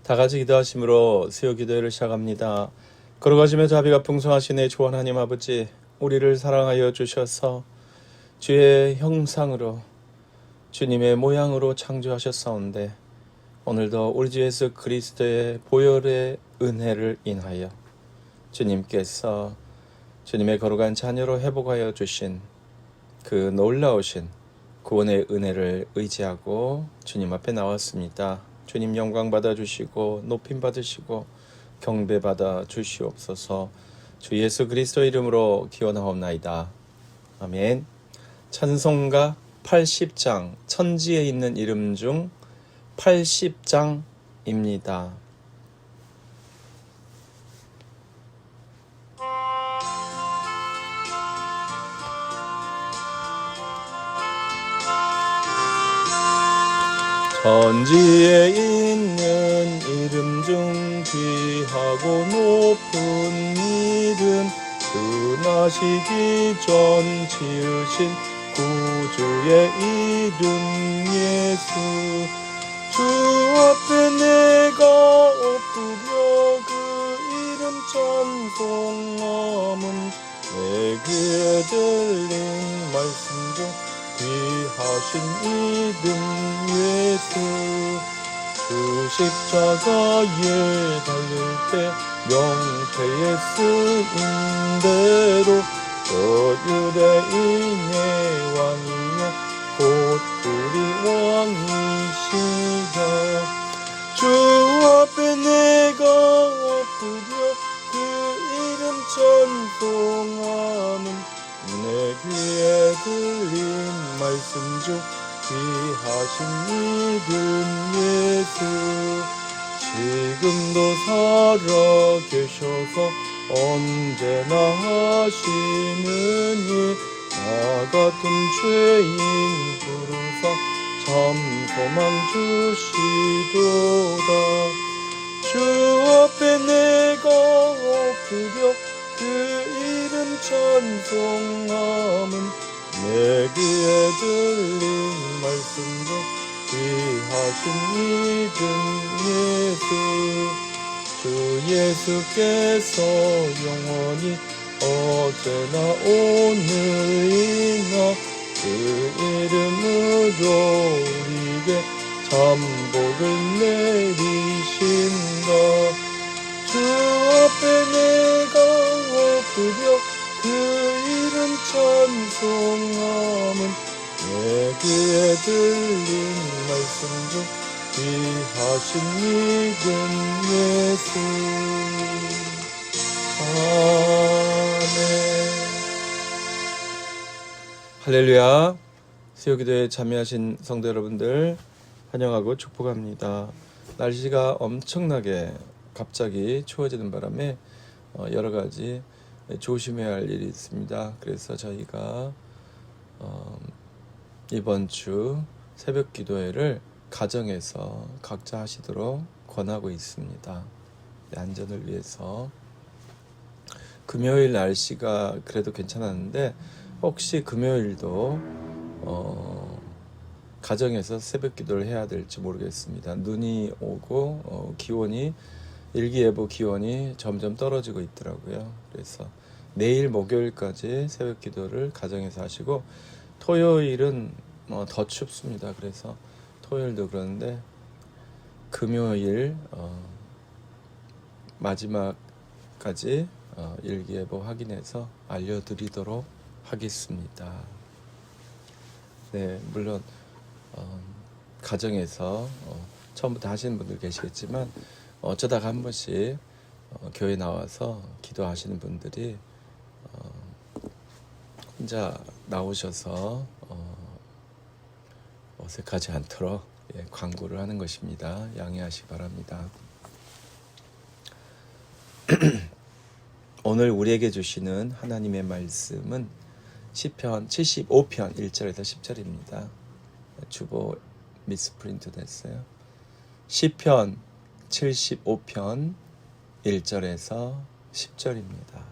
다 같이 기도하심으로 수요 기도회를 시작합니다. 걸어가시며 자비가 풍성하시네 주 하나님 아버지, 우리를 사랑하여 주셔서 주의 형상으로 주님의 모양으로 창조하셨사온데, 오늘도 우리 주 예수 그리스도의 보혈의 은혜를 인하여 주님께서 주님의 거룩한 자녀로 회복하여 주신 그 놀라우신 구원의 은혜를 의지하고 주님 앞에 나왔습니다. 주님 영광 받아주시고 높임 받으시고 경배 받아 주시옵소서. 주 예수 그리스도 이름으로 기원하옵나이다. 아멘. 찬송가 80장, 천지에 있는 이름 중 80장입니다. 천지에 있는 이름 중 귀하고 높은 이름, 은하시기 전 지으신 구주의 이름 예수. 주 앞에 내가 엎드려 그 이름 찬송함은 내 귀에 들린 말씀 중 귀하신 이름 예수. 주 십자가에 달릴 때 명패에 쓰인 대로 저 유대인의 왕이여 곧 우리 왕이시여. 주 앞에 내가 엎드려 그 이름 찬송함은 내 귀에 들린 말씀 중 귀하신 이름 예수. 지금도 살아 계셔서 언제나 하시는 일, 나 같은 죄인 부르사 참 소망 주시도다. 주 앞에 내가 엎드려 그 이름 찬송함은 내 귀에 들린 말씀 중 귀하신 이름 예수. 주 예수께서 영원히 어제나 오늘이나 그 이름으로 우리에게 잠복을 내리신다. 주 앞에 내가 엎드려 그 이름 찬송함은 내 귀에 들린 말씀 중 귀하신 이름 예수. 아멘. 할렐루야. 수요기도에 참여하신 성도 여러분들 환영하고 축복합니다. 날씨가 엄청나게 갑자기 추워지는 바람에 여러 가지 조심해야 할 일이 있습니다. 그래서 저희가 이번 주 새벽 기도회를 가정에서 각자 하시도록 권하고 있습니다. 안전을 위해서. 금요일 날씨가 그래도 괜찮았는데 혹시 금요일도 가정에서 새벽 기도를 해야 될지 모르겠습니다. 눈이 오고 기온이 일기예보 기온이 점점 떨어지고 있더라고요. 그래서 내일 목요일까지 새벽 기도를 가정에서 하시고, 토요일은 더 춥습니다. 그래서 토요일도 그러는데 금요일 마지막까지 일기예보 확인해서 알려드리도록 하겠습니다. 네, 물론 가정에서 처음부터 하시는 분들 계시겠지만 어쩌다가 한 번씩 교회 나와서 기도하시는 분들이 혼자 나오셔서 어색하지 않도록 광고를 하는 것입니다. 양해하시기 바랍니다. 오늘 우리에게 주시는 하나님의 말씀은 시편 75편 1절에서 10절입니다. 주보 미스프린트 됐어요. 시편 75편 1절에서 10절입니다.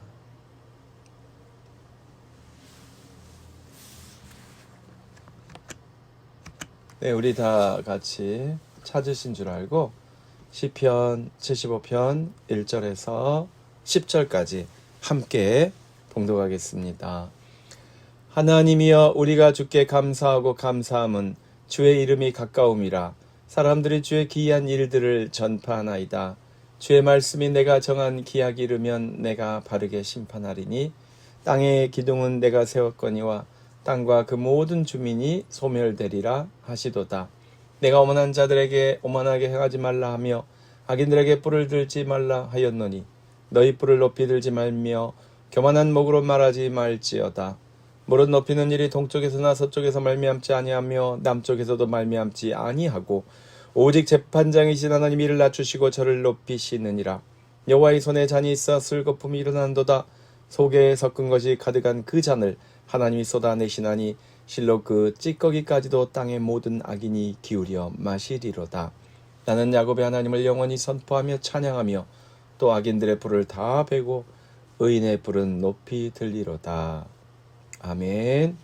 네, 우리 다 같이 찾으신 줄 알고 시편 75편 1절에서 10절까지 함께 봉독하겠습니다. 하나님이여 우리가 주께 감사하고 감사함은 주의 이름이 가까움이라. 사람들이 주의 기이한 일들을 전파하나이다. 주의 말씀이 내가 정한 기약이 이르면 내가 바르게 심판하리니 땅의 기둥은 내가 세웠거니와 땅과 그 모든 주민이 소멸되리라 하시도다. 내가 오만한 자들에게 오만하게 행하지 말라 하며 악인들에게 뿔을 들지 말라 하였노니 너희 뿔을 높이 들지 말며 교만한 목으로 말하지 말지어다. 무릇 높이는 일이 동쪽에서나 서쪽에서 말미암지 아니하며 남쪽에서도 말미암지 아니하고 오직 재판장이신 하나님이 이를 낮추시고 저를 높이시느니라. 여호와의 손에 잔이 있어 쓸 거품이 일어난도다. 속에 섞은 것이 가득한 그 잔을 하나님이 쏟아내시나니 실로 그 찌꺼기까지도 땅의 모든 악인이 기울여 마시리로다. 나는 야곱의 하나님을 영원히 선포하며 찬양하며 또 악인들의 불을 다 베고 의인의 불은 높이 들리로다. 아멘.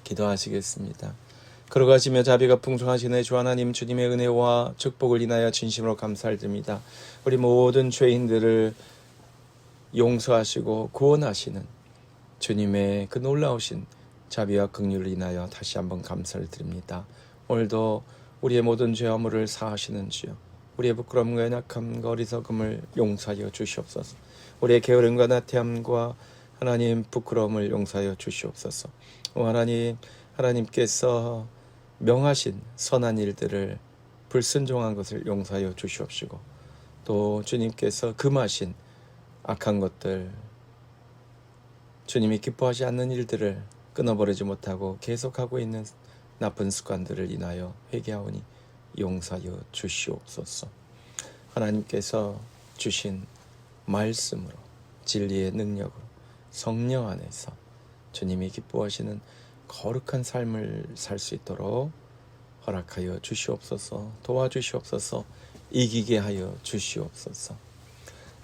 기도하시겠습니다. 걸어가시며 자비가 풍성하시네 주 하나님, 주님의 은혜와 축복을 인하여 진심으로 감사를 드립니다. 우리 모든 죄인들을 용서하시고 구원하시는 주님의 그 놀라우신 자비와 긍휼을 인하여 다시 한번 감사를 드립니다. 오늘도 우리의 모든 죄 허물을 사하시는 주여, 우리의 부끄러움과 연약함과 어리석음을 용서하여 주시옵소서. 우리의 게으름과 나태함과 하나님 부끄러움을 용서하여 주시옵소서. 하나님께서 명하신 선한 일들을 불순종한 것을 용서하여 주시옵시고, 또 주님께서 금하신 악한 것들, 주님이 기뻐하지 않는 일들을 끊어버리지 못하고 계속하고 있는 나쁜 습관들을 인하여 회개하오니 용서하여 주시옵소서. 하나님께서 주신 말씀으로, 진리의 능력으로, 성령 안에서 주님이 기뻐하시는 거룩한 삶을 살 수 있도록 허락하여 주시옵소서. 도와주시옵소서. 이기게 하여 주시옵소서.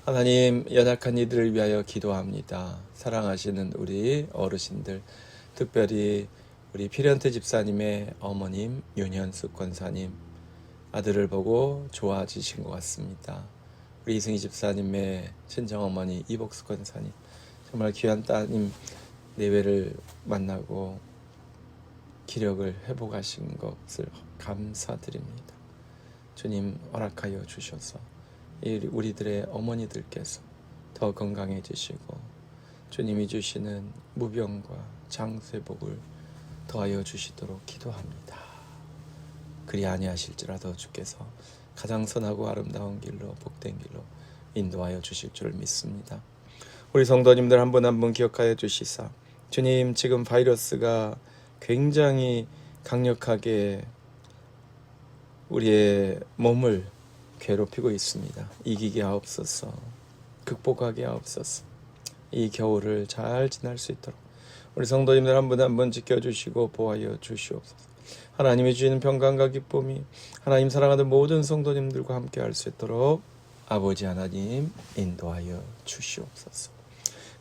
하나님, 연약한 이들을 위하여 기도합니다. 사랑하시는 우리 어르신들, 특별히 우리 피렌테 집사님의 어머님 윤현숙 권사님, 아들을 보고 좋아지신 것 같습니다. 우리 이승희 집사님의 친정어머니 이복수 권사님, 정말 귀한 따님 내외를 만나고 기력을 회복하신 것을 감사드립니다. 주님 허락하여 주셔서 우리들의 어머니들께서 더 건강해지시고 주님이 주시는 무병과 장쇠복을 더하여 주시도록 기도합니다. 그리 아니하실지라도 주께서 가장 선하고 아름다운 길로, 복된 길로 인도하여 주실 줄 믿습니다. 우리 성도님들 한 분 한 분 기억하여 주시사, 주님, 지금 바이러스가 굉장히 강력하게 우리의 몸을 괴롭히고 있습니다. 이기게 하옵소서. 극복하게 하옵소서. 이 겨울을 잘 지날 수 있도록 우리 성도님들 한 분 한 분 지켜주시고 보호하여 주시옵소서. 하나님이 주시는 평강과 기쁨이 하나님 사랑하는 모든 성도님들과 함께 할 수 있도록 아버지 하나님 인도하여 주시옵소서.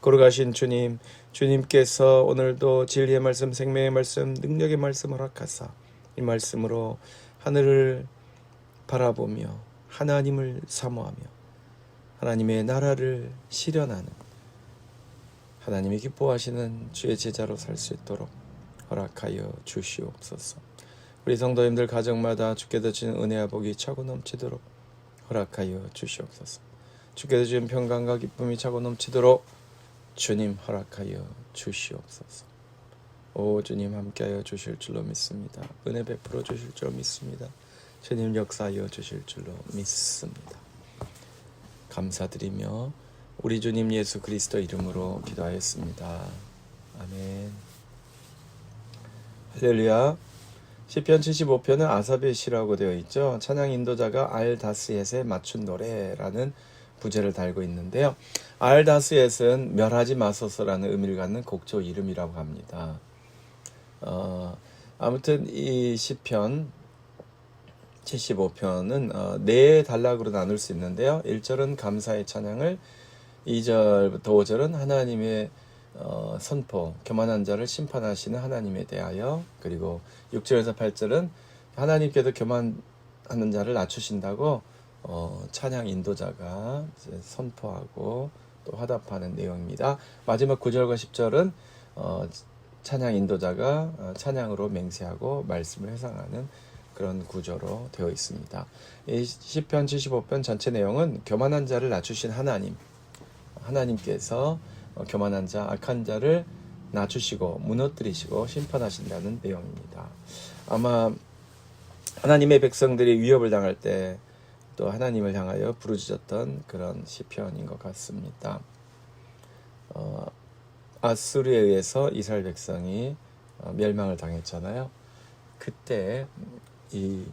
걸어가신 주님, 주님께서 오늘도 진리의 말씀, 생명의 말씀, 능력의 말씀을 허락하사 이 말씀으로 하늘을 바라보며 하나님을 사모하며 하나님의 나라를 실현하는, 하나님이 기뻐하시는 주의 제자로 살 수 있도록 허락하여 주시옵소서. 우리 성도님들 가정마다 주께서 주신 은혜와 복이 차고 넘치도록 허락하여 주시옵소서. 주께서 주신 평강과 기쁨이 차고 넘치도록 주님 허락하여 주시옵소서. 오 주님, 함께하여 주실 줄로 믿습니다. 은혜 베풀어 주실 줄로 믿습니다. 주님 역사하여 주실 줄로 믿습니다. 감사드리며 우리 주님 예수 그리스도 이름으로 기도하였습니다. 아멘. 할렐루야. 시편 75편은 아삽의 시라고 되어 있죠. 찬양 인도자가 알다스옅에 맞춘 노래라는 부제를 달고 있는데요. 알다스옅은 멸하지 마소서라는 의미를 갖는 곡조 이름이라고 합니다. 아무튼 이 시편 75편은 네 단락으로 나눌 수 있는데요. 1절은 감사의 찬양을, 2절부터 5절은 하나님의 선포, 교만한 자를 심판하시는 하나님에 대하여, 그리고 6절에서 8절은 하나님께도 하는 자를 낮추신다고 찬양 인도자가 이제 선포하고 또 화답하는 내용입니다. 마지막 9절과 10절은 찬양 인도자가 찬양으로 맹세하고 말씀을 회상하는 그런 구조로 되어 있습니다. 이 시편 75편 전체 내용은 교만한 자를 낮추신 하나님께서 교만한 자, 악한 자를 낮추시고 무너뜨리시고 심판하신다는 내용입니다. 아마 하나님의 백성들이 위협을 당할 때 또 하나님을 향하여 부르짖었던 그런 시편인 것 같습니다. 아수르에 의해서 이스라엘 백성이 멸망을 당했잖아요. 그때 이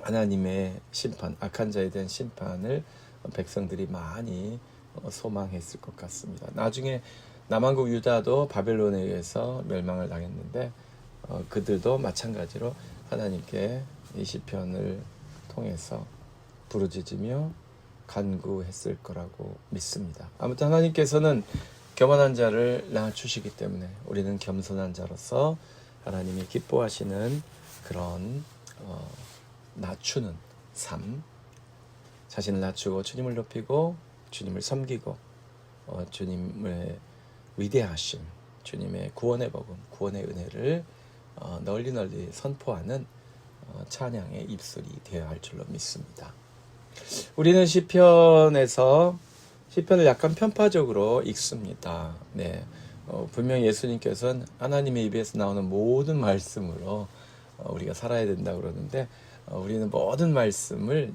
하나님의 심판, 악한 자에 대한 심판을 백성들이 많이 소망했을 것 같습니다. 나중에 남한국 유다도 바벨론에 의해서 멸망을 당했는데 그들도 마찬가지로 하나님께 이 시편을 통해서 부르짖으며 간구했을 거라고 믿습니다. 아무튼 하나님께서는 교만한 자를 낮추시기 때문에 우리는 겸손한 자로서 하나님이 기뻐하시는 그런 낮추는 삶, 자신을 낮추고 주님을 높이고 주님을 섬기고 주님의 위대하심, 주님의 구원의 복음, 구원의 은혜를 널리 선포하는 찬양의 입술이 되어야 할 줄로 믿습니다. 우리는 시편을 약간 편파적으로 읽습니다. 네, 분명히 예수님께서는 하나님의 입에서 나오는 모든 말씀으로 우리가 살아야 된다고 그러는데 우리는 모든 말씀을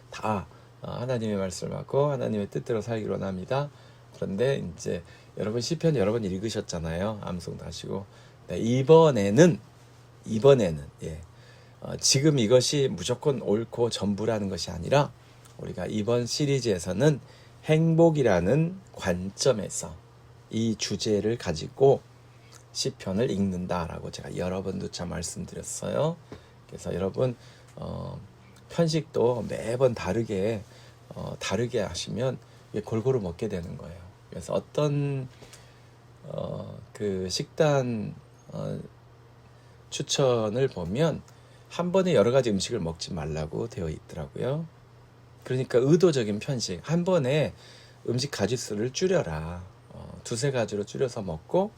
다 하나님의 말씀을 받고 하나님의 뜻대로 살기로 합니다. 그런데 이제 여러분 시편 여러 번 읽으셨잖아요. 암송도 하시고. 네, 이번에는 지금 이것이 무조건 옳고 전부라는 것이 아니라 우리가 이번 시리즈에서는 행복이라는 관점에서 이 주제를 가지고 시편을 읽는다라고 제가 여러 번 누차 말씀드렸어요. 그래서 여러분 편식도 매번 다르게 하시면 골고루 먹게 되는 거예요. 그래서 어떤 그 식단 추천을 보면 한 번에 여러 가지 음식을 먹지 말라고 되어 있더라고요. 그러니까 의도적인 편식, 한 번에 음식 가짓수를 줄여라. 두세 가지로 줄여서 먹고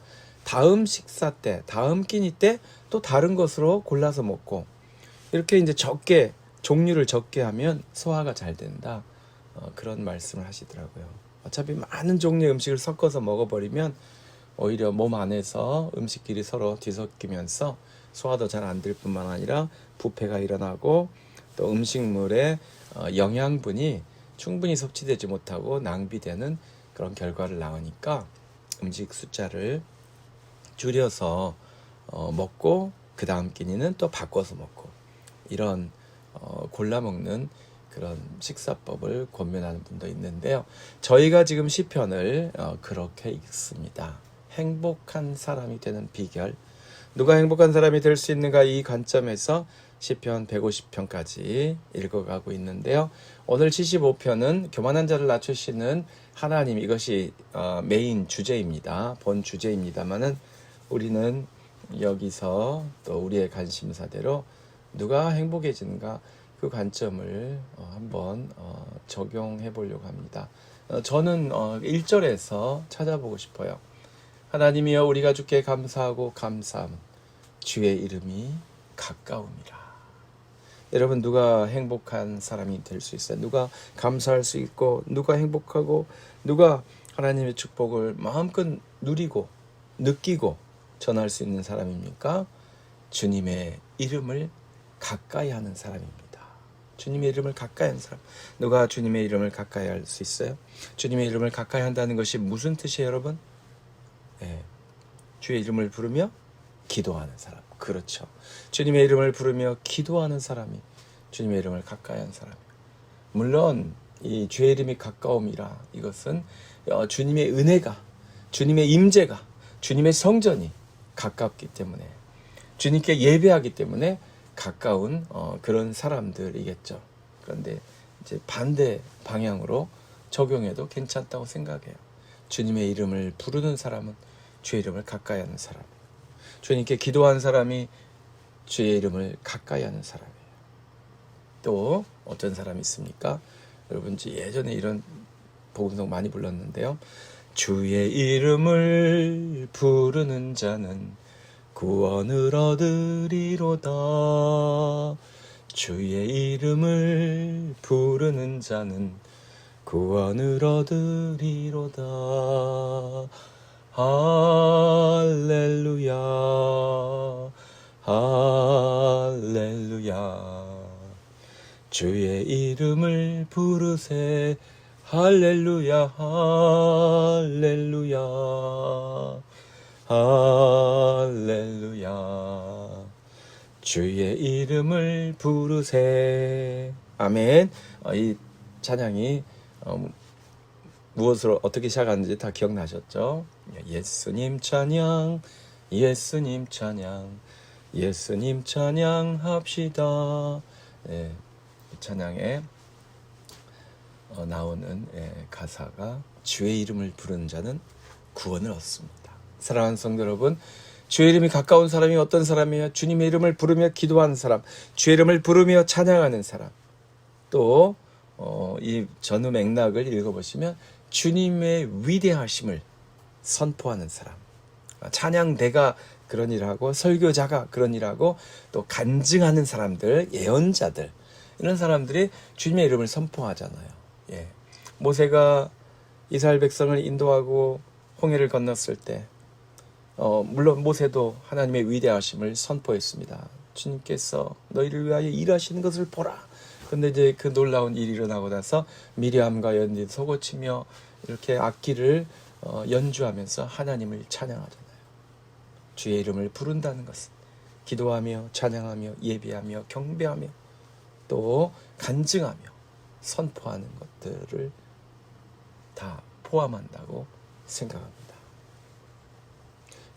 다음 식사 때, 다음 끼니 때 또 다른 것으로 골라서 먹고 이렇게 이제 종류를 적게 하면 소화가 잘 된다. 그런 말씀을 하시더라고요. 어차피 많은 종류의 음식을 섞어서 먹어버리면 오히려 몸 안에서 음식끼리 서로 뒤섞이면서 소화도 잘 안 될 뿐만 아니라 부패가 일어나고 또 음식물의 영양분이 충분히 섭취되지 못하고 낭비되는 그런 결과를 낳으니까 음식 숫자를 줄여서 먹고 그 다음 끼니는 또 바꿔서 먹고 이런 골라 먹는 그런 식사법을 권면하는 분도 있는데요. 저희가 지금 시편을 그렇게 읽습니다. 행복한 사람이 되는 비결, 누가 행복한 사람이 될 수 있는가, 이 관점에서 시편 150편까지 읽어가고 있는데요. 오늘 75편은 교만한 자를 낮추시는 하나님, 이것이 메인 주제입니다. 본 주제입니다만은 우리는 여기서 또 우리의 관심사대로 누가 행복해지는가, 그 관점을 한번 적용해 보려고 합니다. 저는 1절에서 찾아보고 싶어요. 하나님이여 우리가 주께 감사하고 감사함은 주의 이름이 가까움이라. 여러분, 누가 행복한 사람이 될 수 있어요? 누가 감사할 수 있고, 누가 행복하고, 누가 하나님의 축복을 마음껏 누리고 느끼고 전할 수 있는 사람입니까? 주님의 이름을 가까이 하는 사람입니다. 주님의 이름을 가까이 하는 사람. 누가 주님의 이름을 가까이 할 수 있어요? 주님의 이름을 가까이 한다는 것이 무슨 뜻이에요, 여러분? 주의 이름을 부르며 기도하는 사람. 그렇죠. 주님의 이름을 부르며 기도하는 사람이 주님의 이름을 가까이 하는 사람이에요. 물론 이 주의 이름이 가까움이라, 이것은 주님의 은혜가, 주님의 임재가, 주님의 성전이 가깝기 때문에, 주님께 예배하기 때문에 가까운 그런 사람들이겠죠. 그런데 이제 반대 방향으로 적용해도 괜찮다고 생각해요. 주님의 이름을 부르는 사람은 주의 이름을 가까이 하는 사람, 주님께 기도하는 사람이 주의 이름을 가까이 하는 사람이에요. 또 어떤 사람이 있습니까? 여러분 예전에 이런 복음성 많이 불렀는데요. 주의 이름을 부르는 자는 구원을 얻으리로다. 주의 이름을 부르는 자는 구원을 얻으리로다. 할렐루야, 할렐루야. 주의 이름을 부르세. 할렐루야, 할렐루야, 할렐루야. 주의 이름을 부르세. 아멘. 이 찬양이 무엇으로 어떻게 시작하는지 다 기억나셨죠? 예수님 찬양, 예수님 찬양, 예수님 찬양합시다. 이 찬양에 나오는 가사가 주의 이름을 부르는 자는 구원을 얻습니다. 사랑하는 성도 여러분, 주의 이름이 가까운 사람이 어떤 사람이에요? 주님의 이름을 부르며 기도하는 사람, 주의 이름을 부르며 찬양하는 사람. 또 이 전후 맥락을 읽어보시면 주님의 위대하심을 선포하는 사람, 찬양대가 그런 일하고 설교자가 그런 일하고 또 간증하는 사람들, 예언자들, 이런 사람들이 주님의 이름을 선포하잖아요. 모세가 이스라엘 백성을 인도하고 홍해를 건넜을 때 물론 모세도 하나님의 위대하심을 선포했습니다. 주님께서 너희를 위하여 일하시는 것을 보라. 그런데 이제 그 놀라운 일이 일어나고 나서 미리암과 연이 소고치며 이렇게 악기를 연주하면서 하나님을 찬양하잖아요. 주의 이름을 부른다는 것은 기도하며 찬양하며 예배하며 경배하며 또 간증하며 선포하는 것들을 다 포함한다고 생각합니다.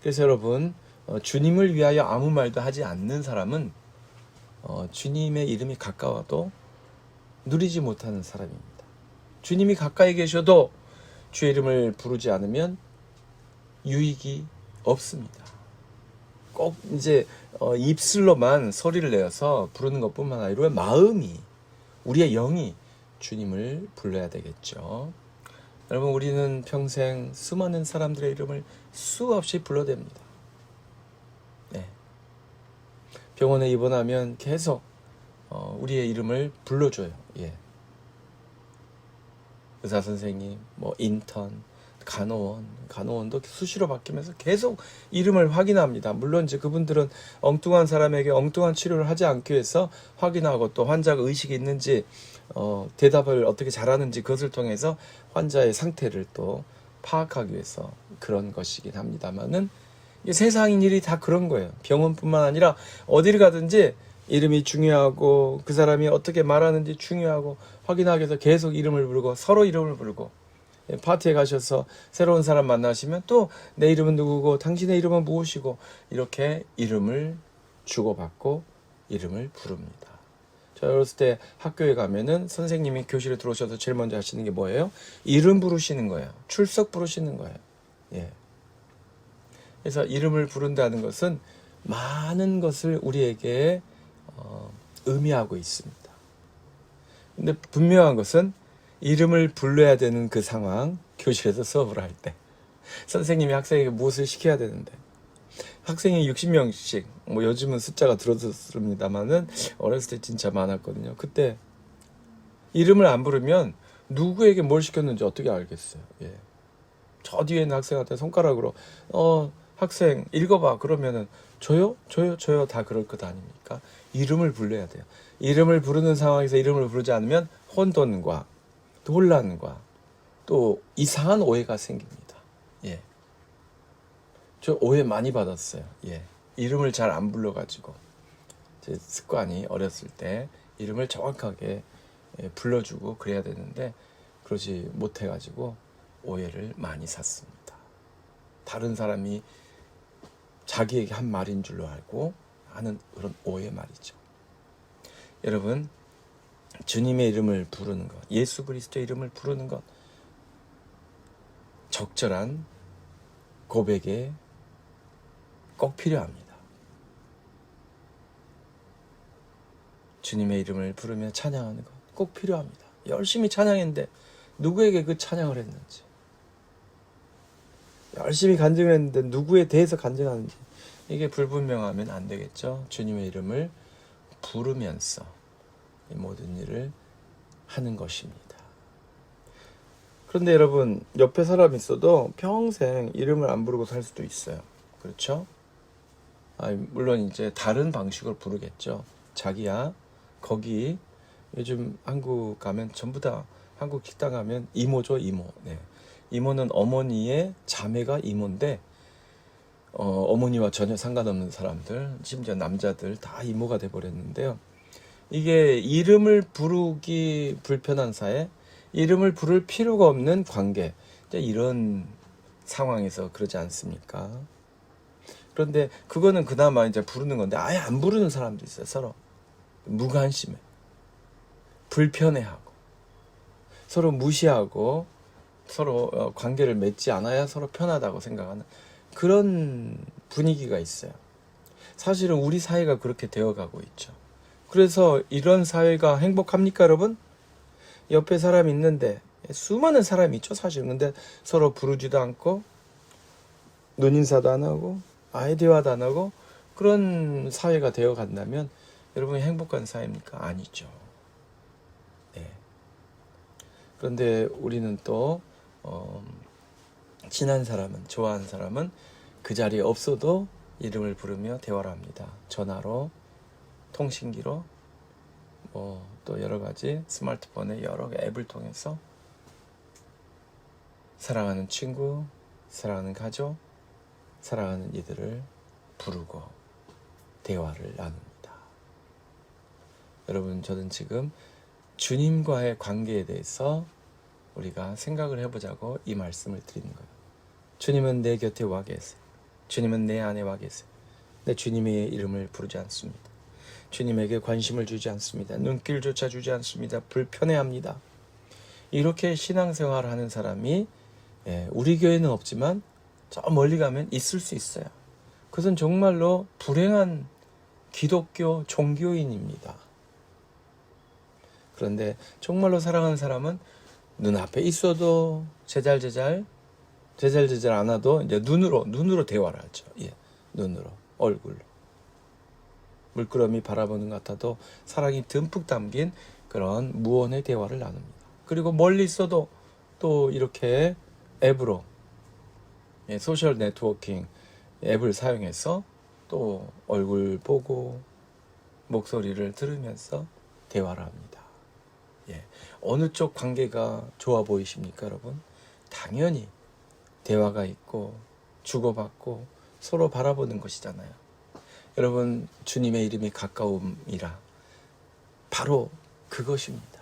그래서 여러분, 주님을 위하여 아무 말도 하지 않는 사람은 주님의 이름이 가까워도 누리지 못하는 사람입니다. 주님이 가까이 계셔도 주의 이름을 부르지 않으면 유익이 없습니다. 꼭 이제 입술로만 소리를 내어서 부르는 것뿐만 아니라 마음이, 우리의 영이 주님을 불러야 되겠죠. 여러분, 우리는 평생 수많은 사람들의 이름을 수없이 불러댑니다. 병원에 입원하면 계속 우리의 이름을 불러줘요. 의사 선생님, 인턴, 간호원도 수시로 바뀌면서 계속 이름을 확인합니다. 물론 이제 그분들은 엉뚱한 사람에게 엉뚱한 치료를 하지 않기 위해서 확인하고 또 환자가 의식이 있는지 대답을 어떻게 잘하는지 그것을 통해서 환자의 상태를 또 파악하기 위해서 그런 것이긴 합니다만은 세상인 일이 다 그런 거예요. 병원뿐만 아니라 어디를 가든지 이름이 중요하고 그 사람이 어떻게 말하는지 중요하고 확인하기 위해서 계속 이름을 부르고 서로 이름을 부르고, 파티에 가셔서 새로운 사람 만나시면 또 내 이름은 누구고 당신의 이름은 무엇이고 이렇게 이름을 주고받고 이름을 부릅니다. 저 어렸을 때 학교에 가면은 선생님이 교실에 들어오셔서 제일 먼저 하시는 게 뭐예요? 이름 부르시는 거예요. 출석 부르시는 거예요. 그래서 이름을 부른다는 것은 많은 것을 우리에게 의미하고 있습니다. 근데 분명한 것은 이름을 불러야 되는 그 상황, 교실에서 수업을 할 때 선생님이 학생에게 무엇을 시켜야 되는데 학생이 60명씩, 요즘은 숫자가 줄어들었습니다만은 어렸을 때 진짜 많았거든요. 그때 이름을 안 부르면 누구에게 뭘 시켰는지 어떻게 알겠어요. 저 뒤에 있는 학생한테 손가락으로 학생 읽어봐 그러면은 저요 다 그럴 것 아닙니까? 이름을 불러야 돼요. 이름을 부르는 상황에서 이름을 부르지 않으면 혼돈과 혼란과 또 이상한 오해가 생깁니다. 저 오해 많이 받았어요. 이름을 잘 안 불러가지고 제 습관이 어렸을 때 이름을 정확하게 불러주고 그래야 되는데 그러지 못해가지고 오해를 많이 샀습니다. 다른 사람이 자기에게 한 말인 줄로 알고 하는 그런 오해 말이죠. 여러분, 주님의 이름을 부르는 것, 예수 그리스도의 이름을 부르는 것, 적절한 고백에 꼭 필요합니다. 주님의 이름을 부르며 찬양하는 것 꼭 필요합니다. 열심히 찬양했는데 누구에게 그 찬양을 했는지, 열심히 간증했는데 누구에 대해서 간증하는지, 이게 불분명하면 안 되겠죠. 주님의 이름을 부르면서 이 모든 일을 하는 것입니다. 그런데 여러분, 옆에 사람이 있어도 평생 이름을 안 부르고 살 수도 있어요. 그렇죠? 물론 이제 다른 방식으로 부르겠죠. 자기야, 거기 요즘 한국 가면 전부 다, 한국 식당 가면 이모죠, 이모. 네. 이모는 어머니의 자매가 이모인데, 어머니와 전혀 상관없는 사람들, 심지어 남자들 다 이모가 돼버렸는데요. 이게 이름을 부르기 불편한 사회, 이름을 부를 필요가 없는 관계, 이런 상황에서 그러지 않습니까? 그런데 그거는 그나마 이제 부르는 건데, 아예 안 부르는 사람도 있어요. 서로 무관심해, 불편해하고, 서로 무시하고, 서로 관계를 맺지 않아야 서로 편하다고 생각하는 그런 분위기가 있어요. 사실은 우리 사회가 그렇게 되어가고 있죠. 그래서 이런 사회가 행복합니까, 여러분? 옆에 사람이 있는데, 수많은 사람이 있죠, 사실은. 근데 서로 부르지도 않고, 눈인사도 안 하고, 아이디어도 안 하고, 그런 사회가 되어 간다면 여러분이 행복한 사회입니까? 아니죠. 네. 그런데 우리는 또 친한 사람은, 좋아하는 사람은 그 자리에 없어도 이름을 부르며 대화를 합니다. 전화로, 통신기로, 또 여러 가지 스마트폰의 여러 앱을 통해서 사랑하는 친구, 사랑하는 가족, 사랑하는 이들을 부르고 대화를 나눕니다. 여러분, 저는 지금 주님과의 관계에 대해서 우리가 생각을 해보자고 이 말씀을 드리는 거예요. 주님은 내 곁에 와 계세요. 주님은 내 안에 와 계세요. 내 주님의 이름을 부르지 않습니다. 주님에게 관심을 주지 않습니다. 눈길조차 주지 않습니다. 불편해합니다. 이렇게 신앙생활을 하는 사람이 우리 교회는 없지만 저 멀리 가면 있을 수 있어요. 그것은 정말로 불행한 기독교 종교인입니다. 그런데 정말로 사랑하는 사람은 눈앞에 있어도 제잘제잘 안 하도 이제 눈으로 대화를 하죠. 예, 눈으로, 얼굴로. 물끄러미 바라보는 것 같아도 사랑이 듬뿍 담긴 그런 무언의 대화를 나눕니다. 그리고 멀리 있어도 또 이렇게 앱으로, 소셜 네트워킹 앱을 사용해서 또 얼굴 보고 목소리를 들으면서 대화를 합니다. 어느 쪽 관계가 좋아 보이십니까, 여러분? 당연히 대화가 있고 주고받고 서로 바라보는 것이잖아요. 여러분, 주님의 이름이 가까움이라 바로 그것입니다.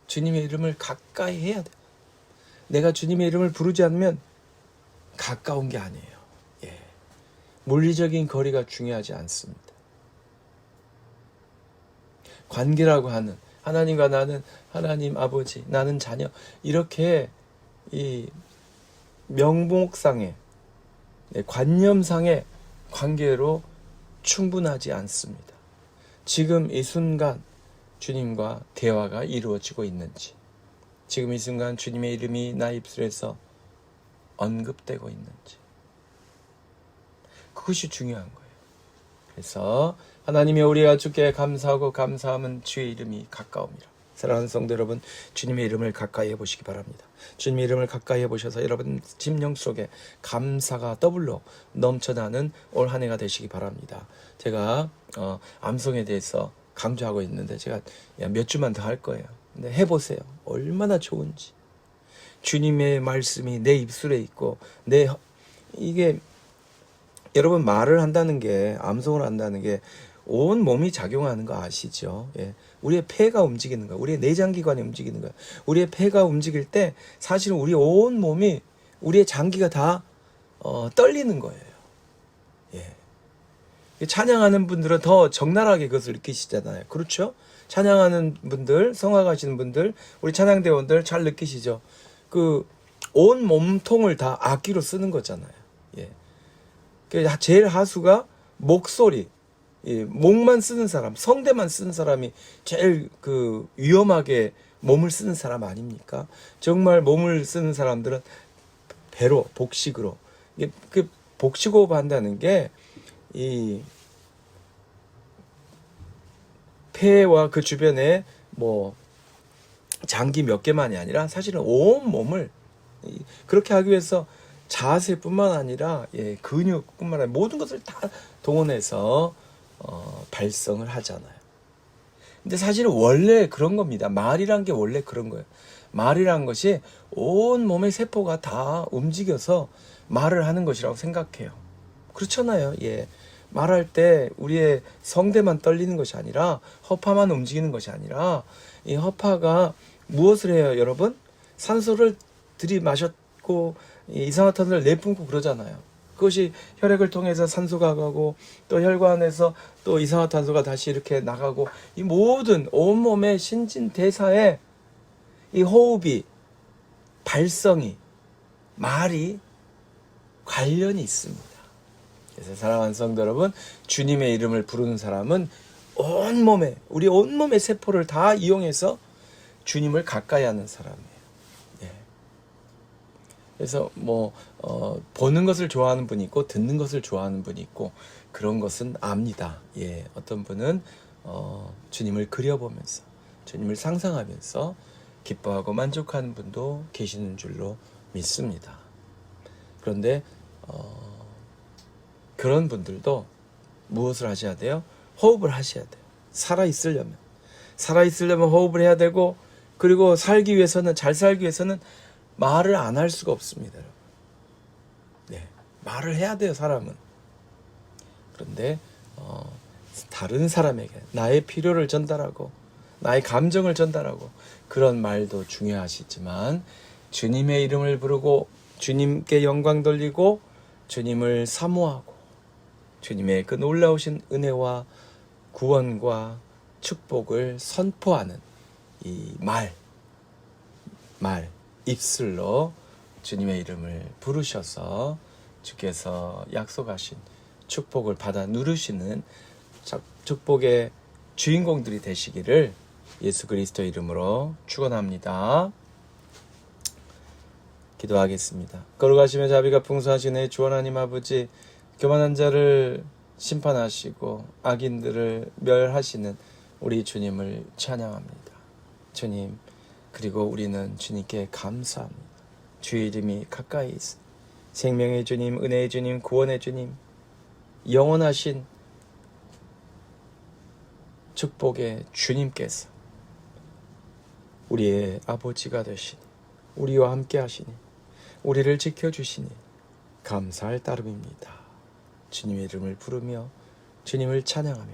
주님의 이름을 가까이 해야 돼요. 내가 주님의 이름을 부르지 않으면 가까운 게 아니에요. 물리적인 거리가 중요하지 않습니다. 관계라고 하는, 하나님과 나는, 하나님 아버지, 나는 자녀, 이렇게 이 명목상의, 관념상의 관계로 충분하지 않습니다. 지금 이 순간 주님과 대화가 이루어지고 있는지, 지금 이 순간 주님의 이름이 나 입술에서 언급되고 있는지, 그것이 중요한 거예요. 그래서 하나님의 우리가 주께 감사하고 감사함은 주의 이름이 가까움이라. 사랑하는 성도 여러분, 주님의 이름을 가까이 해보시기 바랍니다. 주님의 이름을 가까이 해보셔서 여러분 심령 속에 감사가 더블로 넘쳐나는 올 한 해가 되시기 바랍니다. 제가 암송에 대해서 강조하고 있는데 제가 몇 주만 더 할 거예요. 근데 해보세요. 얼마나 좋은지. 주님의 말씀이 내 입술에 있고 이게 여러분, 말을 한다는 게, 암송을 한다는 게 온 몸이 작용하는 거 아시죠? 우리의 폐가 움직이는 거예요. 우리의 내장기관이 움직이는 거예요. 우리의 폐가 움직일 때 사실은 우리 온 몸이, 우리의 장기가 다 떨리는 거예요. 찬양하는 분들은 더 적나라하게 그것을 느끼시잖아요. 그렇죠? 찬양하는 분들, 성악하시는 분들, 우리 찬양대원들 잘 느끼시죠? 그 온 몸통을 다 악기로 쓰는 거잖아요. 제일 하수가 목소리, 이 목만 쓰는 사람, 성대만 쓰는 사람이 제일 위험하게 몸을 쓰는 사람 아닙니까? 정말 몸을 쓰는 사람들은 배로, 복식으로. 복식호흡 한다는 게 이 폐와 그 주변에 장기 몇 개만이 아니라 사실은 온 몸을 그렇게 하기 위해서 자세뿐만 아니라 근육뿐만 아니라 모든 것을 다 동원해서 발성을 하잖아요. 근데 사실은 원래 그런 겁니다. 말이란 게 원래 그런 거예요. 말이란 것이 온 몸의 세포가 다 움직여서 말을 하는 것이라고 생각해요. 그렇잖아요. 말할 때 우리의 성대만 떨리는 것이 아니라 허파만 움직이는 것이 아니라 이 허파가 무엇을 해요, 여러분? 산소를 들이마셨고 이산화탄소를 내뿜고 그러잖아요. 그것이 혈액을 통해서 산소가 가고 또 혈관에서 또 이산화탄소가 다시 이렇게 나가고 이 모든 온몸의 신진대사에 이 호흡이, 발성이, 말이 관련이 있습니다. 그래서 사랑하는 성도 여러분, 주님의 이름을 부르는 사람은 우리 온몸의 세포를 다 이용해서 주님을 가까이 하는 사람이에요. 그래서 보는 것을 좋아하는 분이 있고 듣는 것을 좋아하는 분이 있고 그런 것은 압니다. 어떤 분은 주님을 그려보면서 주님을 상상하면서 기뻐하고 만족하는 분도 계시는 줄로 믿습니다. 그런데 그런 분들도 무엇을 하셔야 돼요? 호흡을 하셔야 돼요. 살아있으려면 호흡을 해야 되고, 그리고 잘 살기 위해서는 말을 안 할 수가 없습니다. 말을 해야 돼요, 사람은. 그런데 다른 사람에게 나의 필요를 전달하고 나의 감정을 전달하고 그런 말도 중요하시지만 주님의 이름을 부르고 주님께 영광 돌리고 주님을 사모하고 주님의 그 놀라우신 은혜와 구원과 축복을 선포하는 이 입술로 주님의 이름을 부르셔서 주께서 약속하신 축복을 받아 누르시는 축복의 주인공들이 되시기를 예수 그리스도 이름으로 축원합니다. 기도하겠습니다. 거룩하시며 자비가 풍성하신 주 하나님 아버지, 교만한 자를 심판하시고 악인들을 멸하시는 우리 주님을 찬양합니다. 주님, 그리고 우리는 주님께 감사합니다. 주의 이름이 가까이 있어 생명의 주님, 은혜의 주님, 구원의 주님, 영원하신 축복의 주님께서 우리의 아버지가 되시니 우리와 함께 하시니 우리를 지켜주시니 감사할 따름입니다. 주님의 이름을 부르며 주님을 찬양하며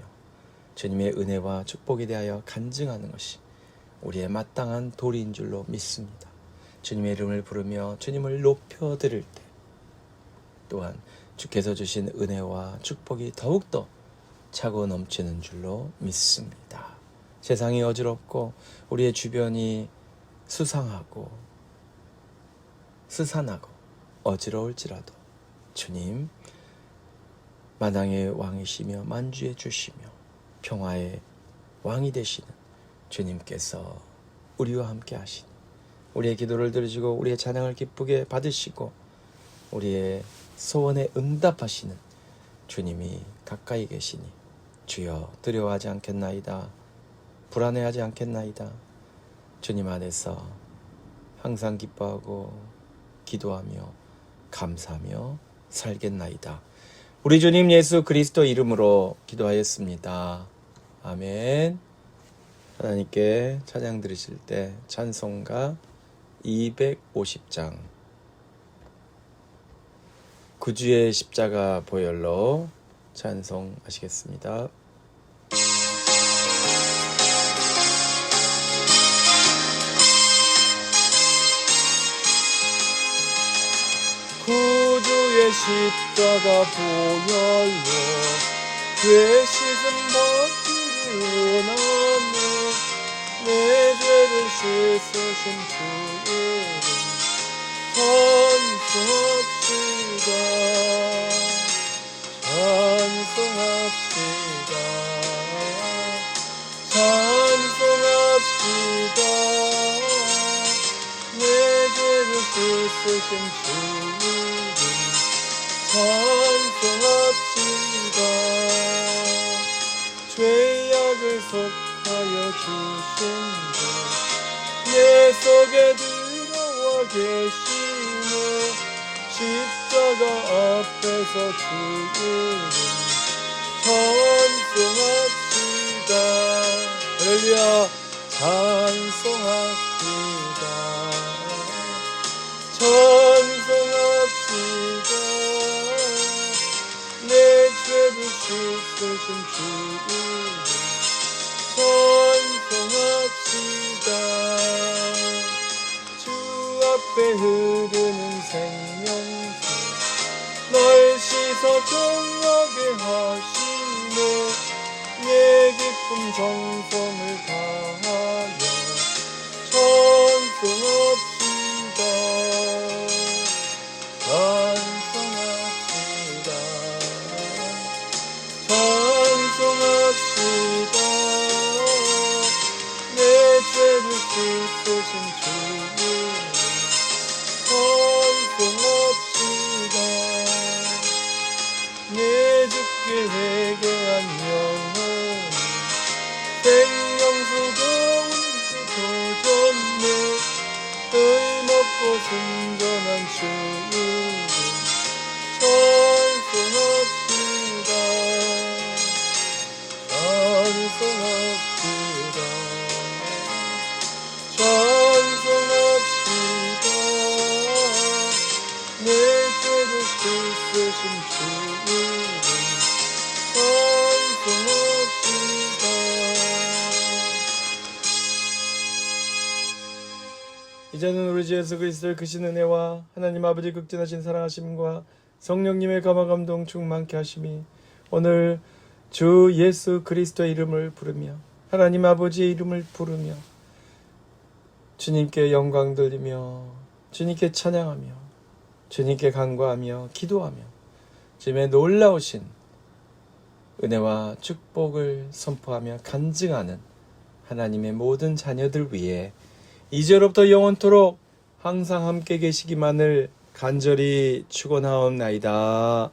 주님의 은혜와 축복에 대하여 간증하는 것이 우리의 마땅한 도리인 줄로 믿습니다. 주님의 이름을 부르며 주님을 높여드릴 때 또한 주께서 주신 은혜와 축복이 더욱더 차고 넘치는 줄로 믿습니다. 세상이 어지럽고 우리의 주변이 수상하고 스산하고 어지러울지라도 주님, 만왕의 왕이시며 만주의 주시며 평화의 왕이 되시는 주님께서 우리와 함께 하시니 우리의 기도를 들으시고 우리의 찬양을 기쁘게 받으시고 우리의 소원에 응답하시는 주님이 가까이 계시니 주여 두려워하지 않겠나이다. 불안해하지 않겠나이다. 주님 안에서 항상 기뻐하고 기도하며 감사하며 살겠나이다. 우리 주님 예수 그리스도 이름으로 기도하였습니다. 아멘. 하나님께 찬양 드리실 때 찬송가 250장 구주의 십자가 보혈로 찬송하시겠습니다. 구주의 십자가 보혈로 죄 씻은 벗기를 원하네. 내 죄를 씻으신 주의 이름 찬송합시다. 찬송 찬송합시다. 내 죄를 씻으신 주님 찬송합시다. 죄악을 속하여 주신 주 내 속에 들어와 계시네. 십자가 앞에서 주 이름 찬송합시다. 할렐루야. 찬송합시다. 찬송합시다. 내 죄를 씻으신 주 이름 찬송합시다. 주 앞에 흐르는 생명수 날 씻어 정하게 하시네. 내 기쁨 정성을 다하여 찬송합시다. 찬송합시다. 찬송합시다. 내 죄를 씻으신 주님 찬송합시다. 내 주께 회개한 영혼 생명수도 운수 도전네. 덜먹고 순전한 주 이름 찬송합시다. 찬송합시다. 찬송합시다. 내 죄를 씻으신 주 이름 찬송합시다. 이제는 우리 주 예수 그리스도의 크신 은혜와 하나님 아버지 극진하신 사랑하심과 성령님의 감화감동 충만케 하심이 오늘 주 예수 그리스도의 이름을 부르며 하나님 아버지의 이름을 부르며 주님께 영광 돌리며 주님께 찬양하며 주님께 간구하며 기도하며 주님의 놀라우신 은혜와 축복을 선포하며 간증하는 하나님의 모든 자녀들 위해 이제로부터 영원토록 항상 함께 계시기만을 간절히 축원하옵나이다.